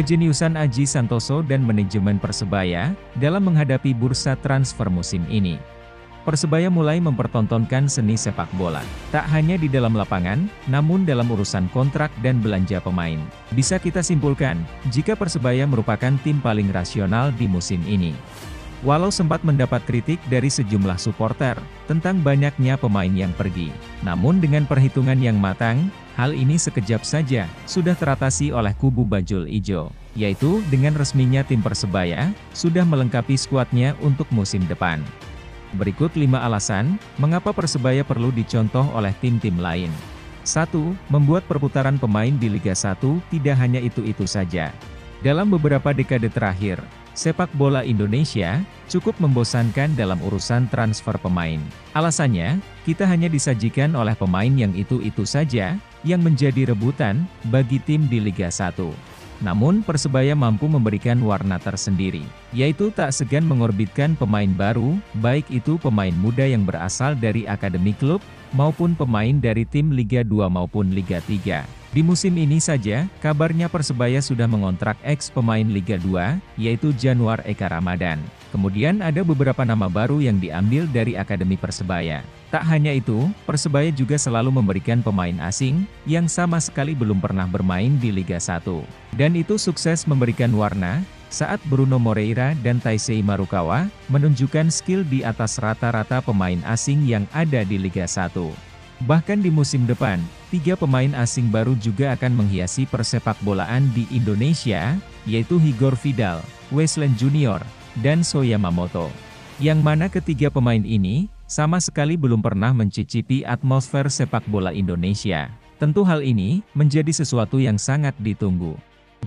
Kejeniusan Aji Santoso dan manajemen Persebaya dalam menghadapi bursa transfer musim ini. Persebaya mulai mempertontonkan seni sepak bola, tak hanya di dalam lapangan, namun dalam urusan kontrak dan belanja pemain. Bisa kita simpulkan, jika Persebaya merupakan tim paling rasional di musim ini. Walau sempat mendapat kritik dari sejumlah supporter tentang banyaknya pemain yang pergi, namun dengan perhitungan yang matang, hal ini sekejap saja sudah teratasi oleh kubu Bajul Ijo, yaitu dengan resminya tim Persebaya sudah melengkapi skuadnya untuk musim depan. Berikut 5 alasan mengapa Persebaya perlu dicontoh oleh tim-tim lain. 1. Membuat perputaran pemain di Liga 1 tidak hanya itu-itu saja. Dalam beberapa dekade terakhir, sepak bola Indonesia cukup membosankan dalam urusan transfer pemain. Alasannya, kita hanya disajikan oleh pemain yang itu-itu saja, yang menjadi rebutan bagi tim di Liga 1. Namun Persebaya mampu memberikan warna tersendiri, yaitu tak segan mengorbitkan pemain baru, baik itu pemain muda yang berasal dari akademi klub, maupun pemain dari tim Liga 2 maupun Liga 3. Di musim ini saja, kabarnya Persebaya sudah mengontrak ex-pemain Liga 2, yaitu Januar Eka Ramadan. Kemudian ada beberapa nama baru yang diambil dari akademi Persebaya. Tak hanya itu, Persebaya juga selalu memberikan pemain asing, yang sama sekali belum pernah bermain di Liga 1. Dan itu sukses memberikan warna, saat Bruno Moreira dan Taisei Marukawa menunjukkan skill di atas rata-rata pemain asing yang ada di Liga 1. Bahkan di musim depan, 3 pemain asing baru juga akan menghiasi persepakbolaan di Indonesia, yaitu Igor Vidal, Wesley Junior, dan So Yamamoto. Yang mana ketiga pemain ini, sama sekali belum pernah mencicipi atmosfer sepak bola Indonesia. Tentu hal ini, menjadi sesuatu yang sangat ditunggu.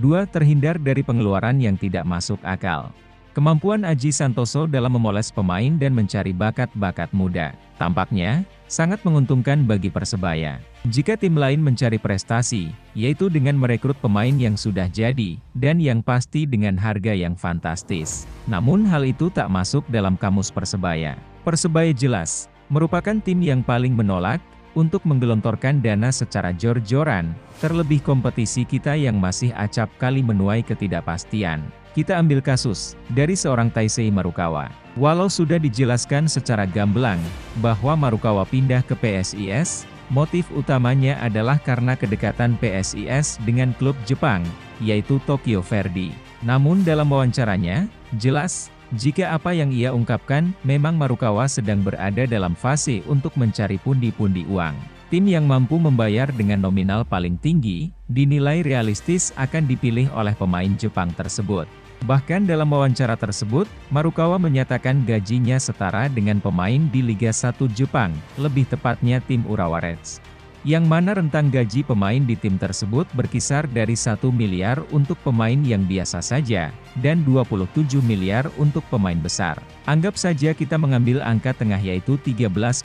2. Terhindar dari pengeluaran yang tidak masuk akal. Kemampuan Aji Santoso dalam memoles pemain dan mencari bakat-bakat muda, tampaknya sangat menguntungkan bagi Persebaya. Jika tim lain mencari prestasi, yaitu dengan merekrut pemain yang sudah jadi, dan yang pasti dengan harga yang fantastis. Namun hal itu tak masuk dalam kamus Persebaya. Persebaya jelas merupakan tim yang paling menolak untuk menggelontorkan dana secara jor-joran, terlebih kompetisi kita yang masih acap kali menuai ketidakpastian. Kita ambil kasus dari seorang Taisei Marukawa. Walau sudah dijelaskan secara gamblang bahwa Marukawa pindah ke PSIS, motif utamanya adalah karena kedekatan PSIS dengan klub Jepang, yaitu Tokyo Verdy. Namun dalam wawancaranya, jelas jika apa yang ia ungkapkan memang Marukawa sedang berada dalam fase untuk mencari pundi-pundi uang. Tim yang mampu membayar dengan nominal paling tinggi, dinilai realistis akan dipilih oleh pemain Jepang tersebut. Bahkan dalam wawancara tersebut, Marukawa menyatakan gajinya setara dengan pemain di Liga 1 Jepang, lebih tepatnya tim Urawa Reds. Yang mana rentang gaji pemain di tim tersebut berkisar dari 1 miliar untuk pemain yang biasa saja, dan 27 miliar untuk pemain besar. Anggap saja kita mengambil angka tengah yaitu 13,5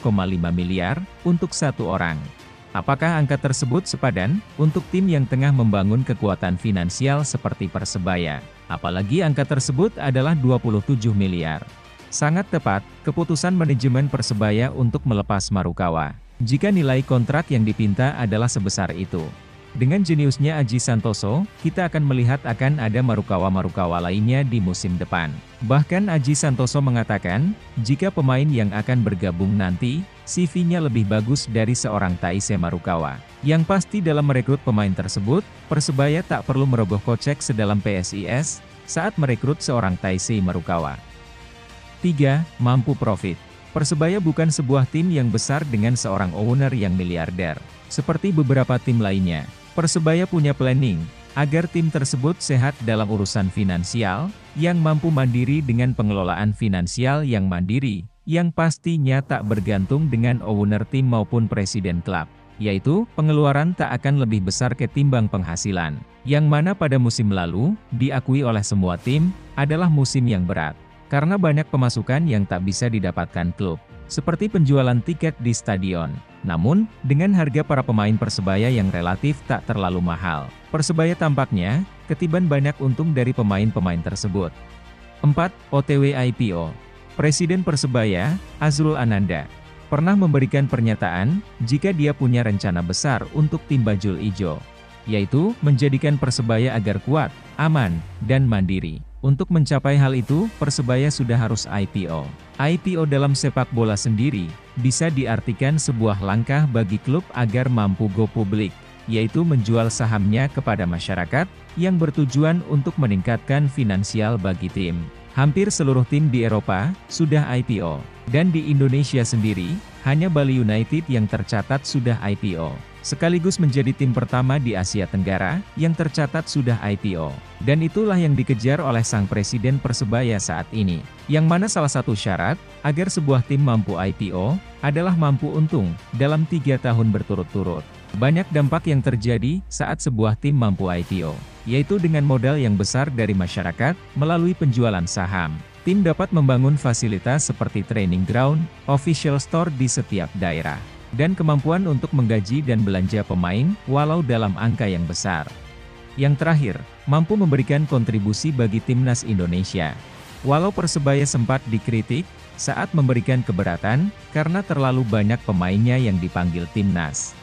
miliar, untuk satu orang. Apakah angka tersebut sepadan untuk tim yang tengah membangun kekuatan finansial seperti Persebaya? Apalagi angka tersebut adalah 27 miliar. Sangat tepat, keputusan manajemen Persebaya untuk melepas Marukawa. Jika nilai kontrak yang dipinta adalah sebesar itu. Dengan jeniusnya Aji Santoso, kita akan melihat akan ada Marukawa-Marukawa lainnya di musim depan. Bahkan Aji Santoso mengatakan, jika pemain yang akan bergabung nanti, CV-nya lebih bagus dari seorang Taisei Marukawa. Yang pasti dalam merekrut pemain tersebut, Persebaya tak perlu merogoh kocek sedalam PSIS, saat merekrut seorang Taisei Marukawa. 3. Mampu profit. Persebaya bukan sebuah tim yang besar dengan seorang owner yang miliarder. Seperti beberapa tim lainnya, Persebaya punya planning, agar tim tersebut sehat dalam urusan finansial, yang mampu mandiri dengan pengelolaan finansial yang mandiri, yang pastinya tak bergantung dengan owner tim maupun presiden klub. Yaitu, pengeluaran tak akan lebih besar ketimbang penghasilan. Yang mana pada musim lalu, diakui oleh semua tim, adalah musim yang berat. Karena banyak pemasukan yang tak bisa didapatkan klub, seperti penjualan tiket di stadion. Namun, dengan harga para pemain Persebaya yang relatif tak terlalu mahal, Persebaya tampaknya ketiban banyak untung dari pemain-pemain tersebut. 4. OTW IPO. Presiden Persebaya, Azrul Ananda, pernah memberikan pernyataan jika dia punya rencana besar untuk tim Bajul Ijo. yaitu menjadikan Persebaya agar kuat, aman, dan mandiri. Untuk mencapai hal itu, Persebaya sudah harus IPO. IPO dalam sepak bola sendiri, bisa diartikan sebuah langkah bagi klub agar mampu go publik, yaitu menjual sahamnya kepada masyarakat, yang bertujuan untuk meningkatkan finansial bagi tim. Hampir seluruh tim di Eropa, sudah IPO. Dan di Indonesia sendiri, hanya Bali United yang tercatat sudah IPO. Sekaligus menjadi tim pertama di Asia Tenggara, yang tercatat sudah IPO. Dan itulah yang dikejar oleh sang presiden Persebaya saat ini. Yang mana salah satu syarat, agar sebuah tim mampu IPO, adalah mampu untung, dalam 3 tahun berturut-turut. Banyak dampak yang terjadi saat sebuah tim mampu IPO, yaitu dengan modal yang besar dari masyarakat, melalui penjualan saham. Tim dapat membangun fasilitas seperti training ground, official store di setiap daerah, dan kemampuan untuk menggaji dan belanja pemain, walau dalam angka yang besar. Yang terakhir, mampu memberikan kontribusi bagi timnas Indonesia. Walau Persebaya sempat dikritik, saat memberikan keberatan, karena terlalu banyak pemainnya yang dipanggil timnas.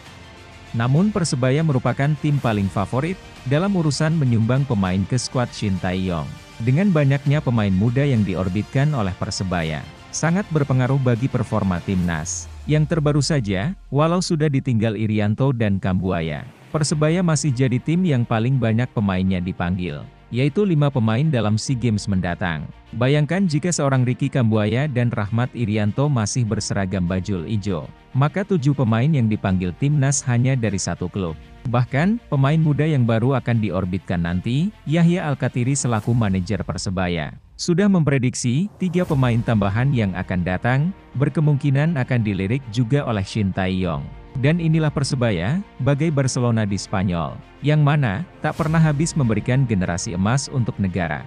Namun Persebaya merupakan tim paling favorit, dalam urusan menyumbang pemain ke skuad Shin Tae-yong. Dengan banyaknya pemain muda yang diorbitkan oleh Persebaya, sangat berpengaruh bagi performa timnas. Yang terbaru saja, walau sudah ditinggal Irianto dan Kambuaya, Persebaya masih jadi tim yang paling banyak pemainnya dipanggil, yaitu 5 pemain dalam SEA Games mendatang. Bayangkan jika seorang Ricky Kambuaya dan Rahmat Irianto masih berseragam bajul ijo, maka 7 pemain yang dipanggil timnas hanya dari 1 klub. Bahkan, pemain muda yang baru akan diorbitkan nanti, Yahya Al-Kathiri selaku manajer Persebaya, sudah memprediksi 3 pemain tambahan yang akan datang, berkemungkinan akan dilirik juga oleh Shin Tae-yong. Dan inilah Persebaya, bagai Barcelona di Spanyol, yang mana tak pernah habis memberikan generasi emas untuk negara.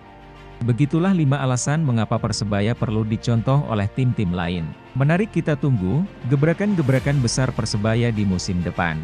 Begitulah 5 alasan mengapa Persebaya perlu dicontoh oleh tim-tim lain. Menarik kita tunggu, gebrakan-gebrakan besar Persebaya di musim depan.